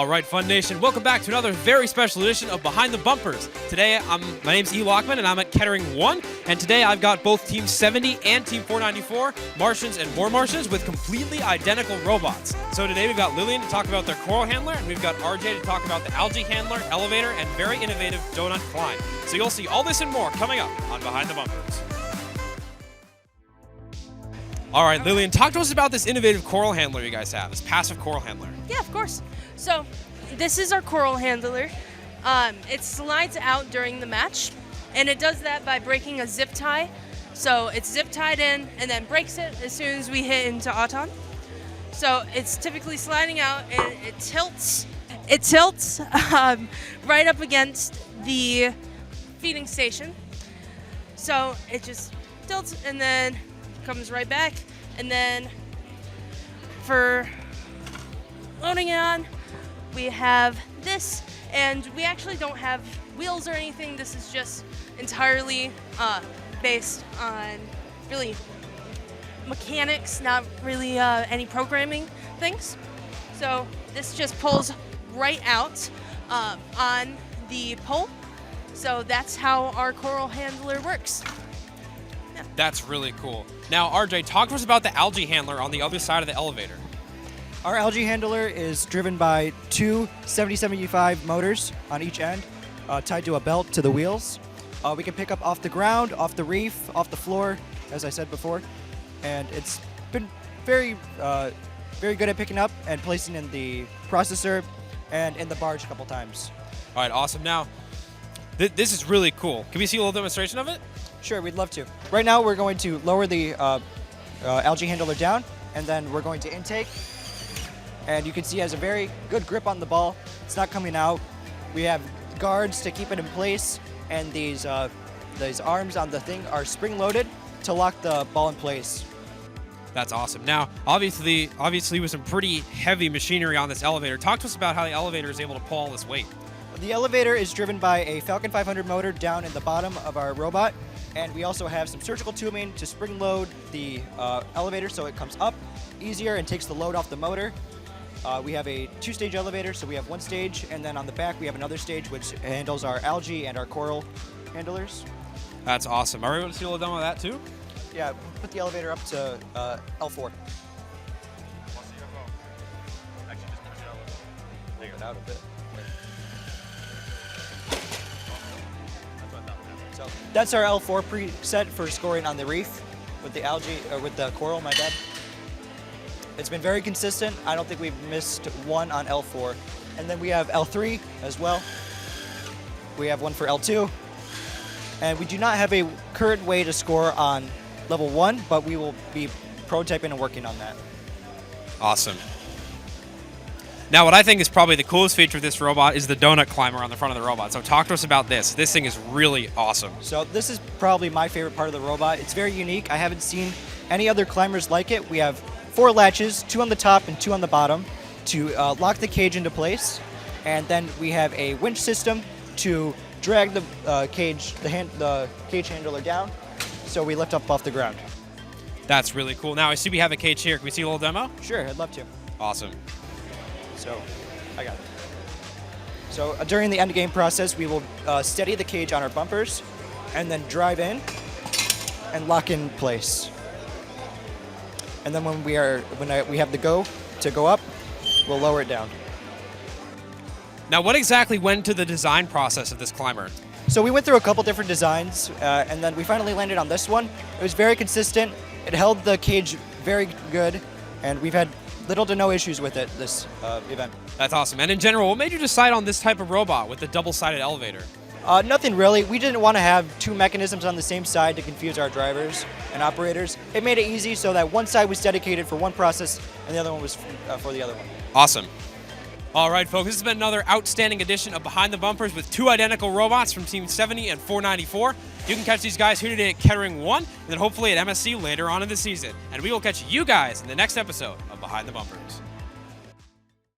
All right, Fun Nation, welcome back to another very special edition of Behind the Bumpers. Today, my name's E. Lockman, and I'm at Kettering 1, and today I've got both Team 70 and Team 494, Martians and more Martians, with completely identical robots. So today we've got Lillian to talk about their coral handler, and we've got RJ to talk about the algae handler, elevator, and very innovative donut climb. So you'll see all this and more coming up on Behind the Bumpers. All right, Lillian, talk to us about this innovative coral handler you guys have, this passive coral handler. Yeah, of course. So this is our coral handler. It slides out during the match, and it does that by breaking a zip tie. So it's zip tied in and then breaks it as soon as we hit into Auton. So it's typically sliding out, and it tilts. It tilts right up against the feeding station. So it just tilts and then comes right back, and then for loading it on, we have this, and we actually don't have wheels or anything. This is just entirely based on really mechanics, not really any programming things. So this just pulls right out on the pole. So that's how our coral handler works. Yeah. That's really cool. Now, RJ, talk to us about the algae handler on the other side of the elevator. Our algae handler is driven by two 7075 motors on each end, tied to a belt to the wheels. We can pick up off the ground, off the reef, off the floor, as I said before, and it's been very good at picking up and placing in the processor and in the barge a couple times. All right, awesome. Now, this is really cool. Can we see a little demonstration of it? Sure, we'd love to. Right now, we're going to lower the algae handler down, and then we're going to intake. And you can see it has a very good grip on the ball. It's not coming out. We have guards to keep it in place, and these arms on the thing are spring-loaded to lock the ball in place. That's awesome. Now, obviously with some pretty heavy machinery on this elevator, talk to us about how the elevator is able to pull all this weight. The elevator is driven by a Falcon 500 motor down in the bottom of our robot, and we also have some surgical tubing to spring-load the elevator so it comes up easier and takes the load off the motor. We have a two-stage elevator, so we have one stage, and then on the back we have another stage which handles our algae and our coral handlers. That's awesome. Are we able to see a little demo of that too? Yeah, put the elevator up to L4. Actually, just push it out a little. Figure it out a bit. So that's our L4 preset for scoring on the reef with the algae, or with the coral, my bad. It's been very consistent. I don't think we've missed one on L4. And then we have L3 as well. We have one for L2. And we do not have a current way to score on level 1, but we will be prototyping and working on that. Awesome. Now, what I think is probably the coolest feature of this robot is the donut climber on the front of the robot. So talk to us about this. This thing is really awesome. So this is probably my favorite part of the robot. It's very unique. I haven't seen any other climbers like it. We have 4 latches, 2 on the top and 2 on the bottom, to lock the cage into place. And then we have a winch system to drag the cage handler down so we lift up off the ground. That's really cool. Now, I see we have a cage here. Can we see a little demo? Sure, I'd love to. Awesome. So, I got it. So during the end game process, we will steady the cage on our bumpers and then drive in and lock in place. And then when we have the go to go up, we'll lower it down. Now, what exactly went to the design process of this climber? So we went through a couple different designs, and then we finally landed on this one. It was very consistent. It held the cage very good, and we've had little to no issues with it this event. That's awesome. And in general, what made you decide on this type of robot with the double-sided elevator? Nothing really. We didn't want to have 2 mechanisms on the same side to confuse our drivers and operators. It made it easy so that one side was dedicated for one process and the other one was for the other one. Awesome. All right, folks, this has been another outstanding edition of Behind the Bumpers with 2 identical robots from Team 70 and 494. You can catch these guys here today at Kettering 1, and then hopefully at MSC later on in the season. And we will catch you guys in the next episode of Behind the Bumpers.